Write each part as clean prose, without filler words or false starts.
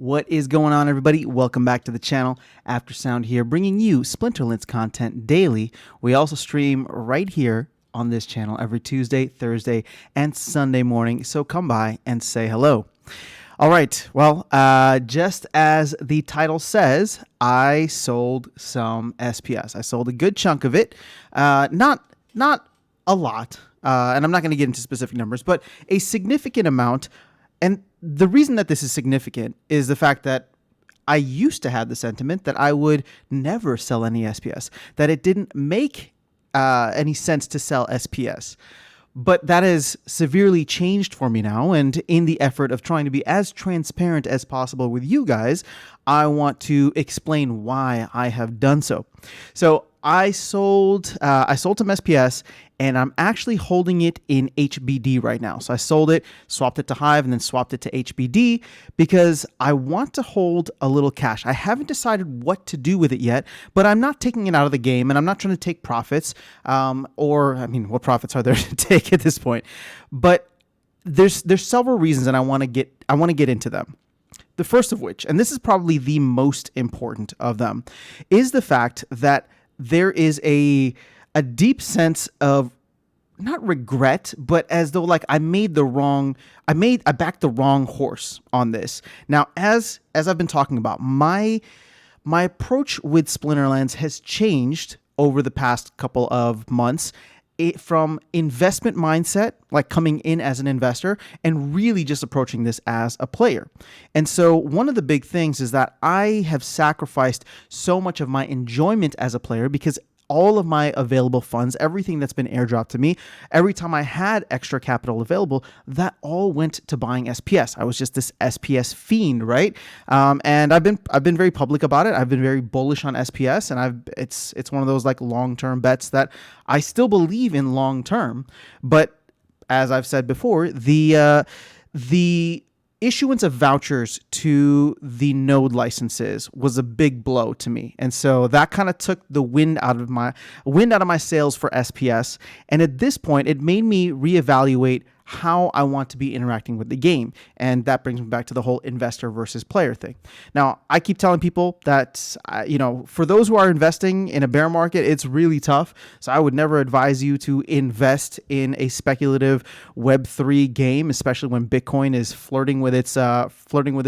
What is going on, everybody? Welcome back to the channel. Aftersound here, bringing you Splinterlands content daily. We also stream right here on this channel every Tuesday, Thursday, and Sunday morning, so come by and say hello. All right, well, just as the title says, I sold some SPS. I sold a good chunk of it, not a lot, and I'm not going to get into specific numbers, but a significant amount. And the reason that this is significant is the fact that I used to have the sentiment that I would never sell any SPS, that it didn't make any sense to sell SPS. But that has severely changed for me now, and in the effort of trying to be as transparent as possible with you guys, I want to explain why I have done so. So I sold some SPS, and I'm actually holding it in HBD right now. So I sold it, swapped it to Hive, and then swapped it to HBD because I want to hold a little cash. I haven't decided what to do with it yet, but I'm not taking it out of the game, and I'm not trying to take profits, what profits are there to take at this point? But there's several reasons, and I want to get into them. The first of which, and this is probably the most important of them, is the fact that there is a deep sense of not regret, but as though like I backed the wrong horse on this. Now, as I've been talking about, my approach with Splinterlands has changed over the past couple of months. From investment mindset, like coming in as an investor, and really just approaching this as a player. And so one of the big things is that I have sacrificed so much of my enjoyment as a player because all of my available funds, everything that's been airdropped to me, every time I had extra capital available, that all went to buying SPS. I was just this SPS fiend, right? And I've been very public about it. I've been very bullish on SPS, and it's one of those like long-term bets that I still believe in long-term. But as I've said before, the issuance of vouchers to the node licenses was a big blow to me. And so that kind of took the wind out of my sails for SPS. And at this point, it made me reevaluate how I want to be interacting with the game. And that brings me back to the whole investor versus player thing. Now, I keep telling people that, for those who are investing in a bear market, it's really tough. So I would never advise you to invest in a speculative Web3 game, especially when Bitcoin is flirting with its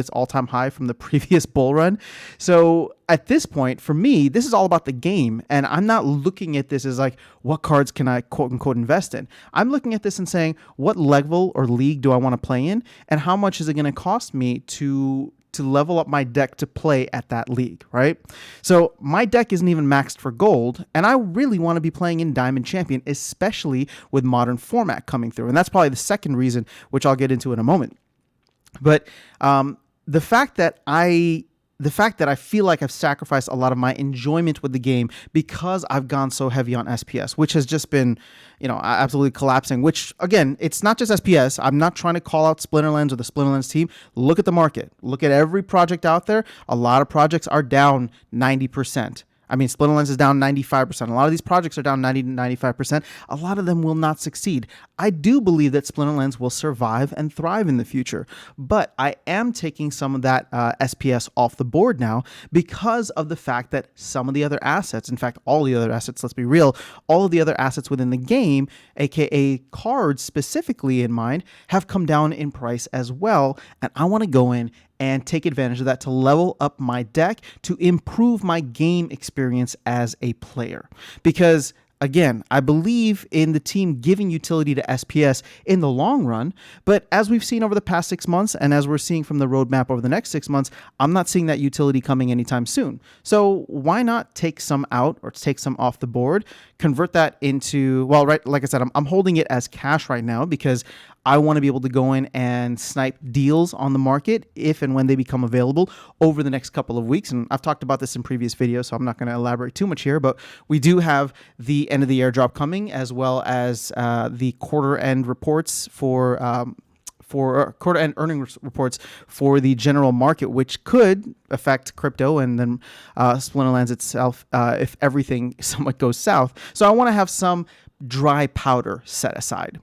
all-time high from the previous bull run. So at this point, for me, this is all about the game. And I'm not looking at this as like, what cards can I quote unquote invest in? I'm looking at this and saying, what level or league do I want to play in? And how much is it going to cost me to level up my deck to play at that league, right? So my deck isn't even maxed for gold, and I really want to be playing in Diamond Champion, especially with modern format coming through. And that's probably the second reason, which I'll get into in a moment. But the fact that I feel like I've sacrificed a lot of my enjoyment with the game because I've gone so heavy on SPS, which has just been, absolutely collapsing, which again, it's not just SPS. I'm not trying to call out Splinterlands or the Splinterlands team. Look at the market. Look at every project out there. A lot of projects are down 90%. I mean, Splinterlands is down 95%. A lot of these projects are down 90 to 95%. A lot of them will not succeed. I do believe that Splinterlands will survive and thrive in the future, but I am taking some of that SPS off the board now because of the fact that some of the other assets, in fact, all the other assets, let's be real, all of the other assets within the game, aka cards specifically in mind, have come down in price as well, and I want to go in and take advantage of that to level up my deck to improve my game experience as a player. Because again, I believe in the team giving utility to SPS in the long run, but as we've seen over the past 6 months, and as we're seeing from the roadmap over the next 6 months, I'm not seeing that utility coming anytime soon. So why not take some out or take some off the board, convert that into, well, right, like I said, I'm holding it as cash right now because I want to be able to go in and snipe deals on the market if and when they become available over the next couple of weeks. And I've talked about this in previous videos, so I'm not going to elaborate too much here, but we do have the end of the airdrop coming, as well as the quarter end reports for quarter end earnings reports for the general market, which could affect crypto and then Splinterlands itself if everything somewhat goes south. So I want to have some dry powder set aside.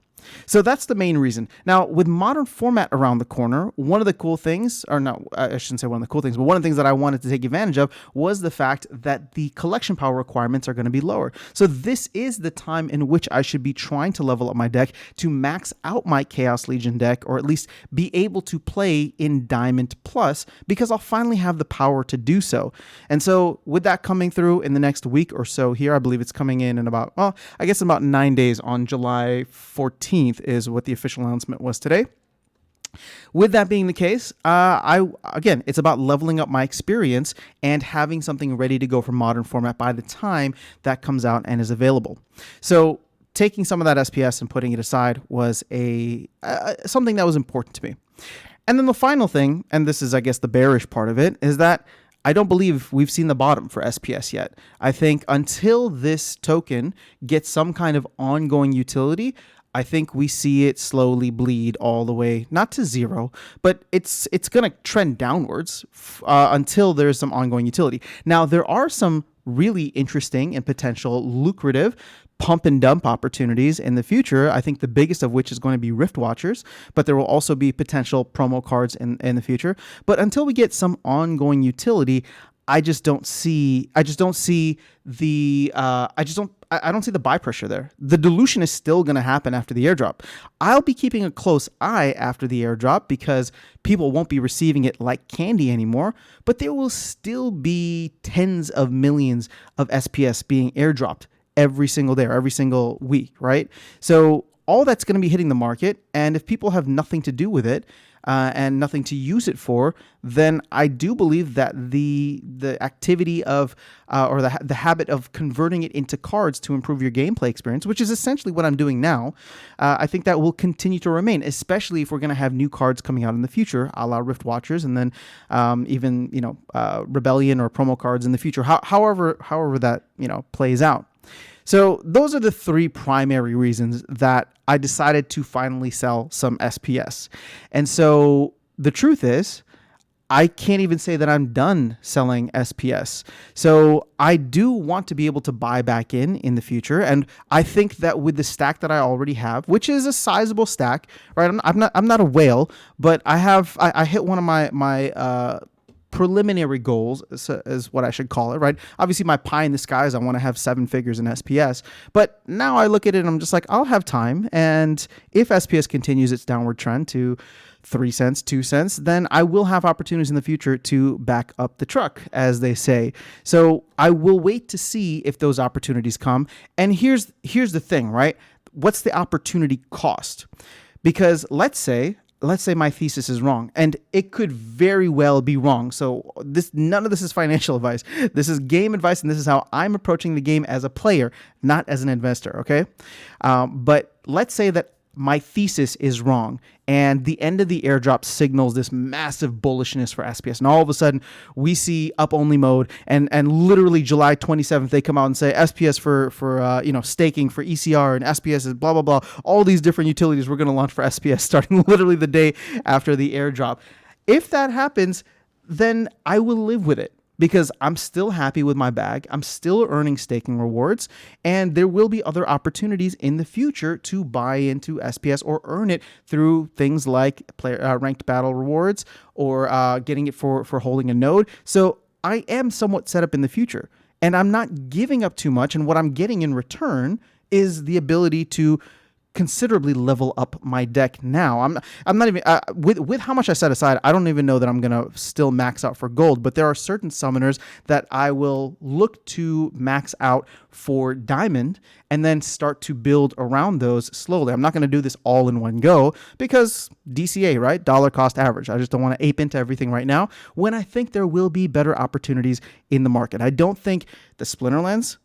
So that's the main reason. Now, with modern format around the corner, one of the cool things, or no, I shouldn't say one of the cool things, but one of the things that I wanted to take advantage of was the fact that the collection power requirements are going to be lower. So this is the time in which I should be trying to level up my deck to max out my Chaos Legion deck, or at least be able to play in Diamond Plus, because I'll finally have the power to do so. And so with that coming through in the next week or so here, I believe it's coming in about, well, I guess about 9 days on July 14th is what the official announcement was today. With that being the case, again, it's about leveling up my experience and having something ready to go for modern format by the time that comes out and is available. So taking some of that SPS and putting it aside was something that was important to me. And then the final thing, and this is, I guess, the bearish part of it, is that I don't believe we've seen the bottom for SPS yet. I think until this token gets some kind of ongoing utility, I think we see it slowly bleed all the way, not to zero, but it's going to trend downwards until there's some ongoing utility. Now, there are some really interesting and potential lucrative pump and dump opportunities in the future. I think the biggest of which is going to be Rift Watchers, but there will also be potential promo cards in the future. But until we get some ongoing utility, I don't see the buy pressure there. The dilution is still going to happen after the airdrop. I'll be keeping a close eye after the airdrop because people won't be receiving it like candy anymore, but there will still be tens of millions of SPS being airdropped every single day or every single week, right? So all that's going to be hitting the market, and if people have nothing to do with it, and nothing to use it for, then I do believe that the activity of or the habit of converting it into cards to improve your gameplay experience, which is essentially what I'm doing now, I think that will continue to remain, especially if we're going to have new cards coming out in the future, a la Rift Watchers, and then even Rebellion or promo cards in the future, however that plays out. So those are the three primary reasons that I decided to finally sell some SPS. And so the truth is, I can't even say that I'm done selling SPS. So I do want to be able to buy back in the future. And I think that with the stack that I already have, which is a sizable stack, right? I'm not a whale, but I hit one of my preliminary goals is what I should call it, right? Obviously, my pie in the sky is I want to have 7 figures in SPS, but now I look at it and I'm just like, I'll have time. And if SPS continues its downward trend to 3 cents, 2 cents, then I will have opportunities in the future to back up the truck, as they say. So I will wait to see if those opportunities come. And here's the thing, right? What's the opportunity cost? Because let's say my thesis is wrong, and it could very well be wrong. So none of this is financial advice. This is game advice, and this is how I'm approaching the game as a player, not as an investor, okay? But let's say that my thesis is wrong, and the end of the airdrop signals this massive bullishness for SPS, and all of a sudden we see up only mode, and literally July 27th they come out and say SPS for staking for ECR, and SPS is blah blah blah, all these different utilities we're going to launch for SPS starting literally the day after the airdrop. If that happens, then I will live with it, because I'm still happy with my bag. I'm still earning staking rewards, and there will be other opportunities in the future to buy into SPS or earn it through things like ranked battle rewards or getting it for holding a node. So I am somewhat set up in the future, and I'm not giving up too much, and what I'm getting in return is the ability to considerably level up my deck now. I'm not even with how much I set aside, I don't even know that I'm gonna still max out for gold, but there are certain summoners that I will look to max out for diamond and then start to build around those slowly. I'm not going to do this all in one go because DCA, right? Dollar cost average. I just don't want to ape into everything right now when I think there will be better opportunities in the market. I don't think the Splinterlands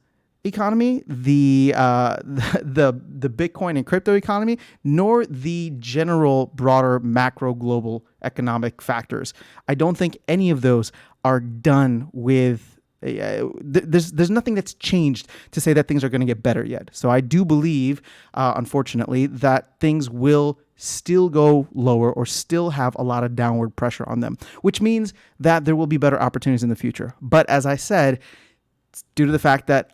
economy, the Bitcoin and crypto economy, nor the general broader macro global economic factors. I don't think any of those are done with. There's nothing that's changed to say that things are going to get better yet. So I do believe, unfortunately, that things will still go lower or still have a lot of downward pressure on them, which means that there will be better opportunities in the future. But as I said, due to the fact that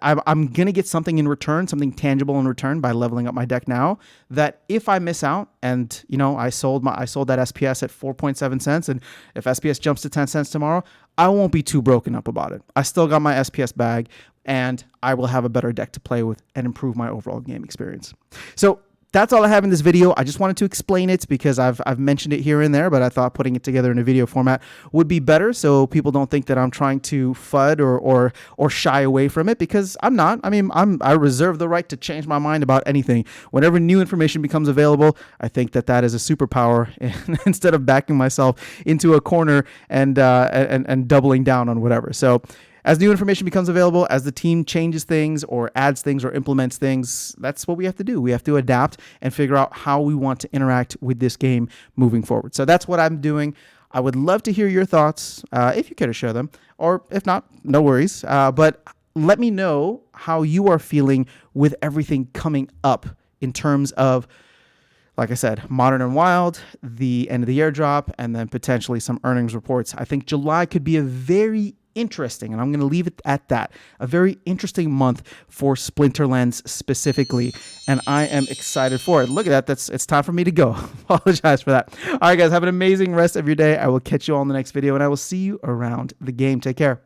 I'm going to get something in return, something tangible in return by leveling up my deck now, that if I miss out and, you know, I sold that SPS at 4.7 cents, and if SPS jumps to 10 cents tomorrow, I won't be too broken up about it. I still got my SPS bag, and I will have a better deck to play with and improve my overall game experience. So that's all I have in this video. I just wanted to explain it because I've mentioned it here and there, but I thought putting it together in a video format would be better, so people don't think that I'm trying to FUD or shy away from it, because I'm not. I mean, I reserve the right to change my mind about anything. Whenever new information becomes available, I think that is a superpower, instead of backing myself into a corner and doubling down on whatever. So as new information becomes available, as the team changes things or adds things or implements things, that's what we have to do. We have to adapt and figure out how we want to interact with this game moving forward. So that's what I'm doing. I would love to hear your thoughts, if you care to share them, or if not, no worries. But let me know how you are feeling with everything coming up in terms of, like I said, Modern and Wild, the end of the year drop, and then potentially some earnings reports. I think July could be a very interesting, and I'm going to leave it at that, a very interesting month for Splinterlands specifically, and I am excited for it. Look at that. It's time for me to go. Apologize for that. All right, guys, have an amazing rest of your day. I will catch you all in the next video, and I will see you around the game. Take care.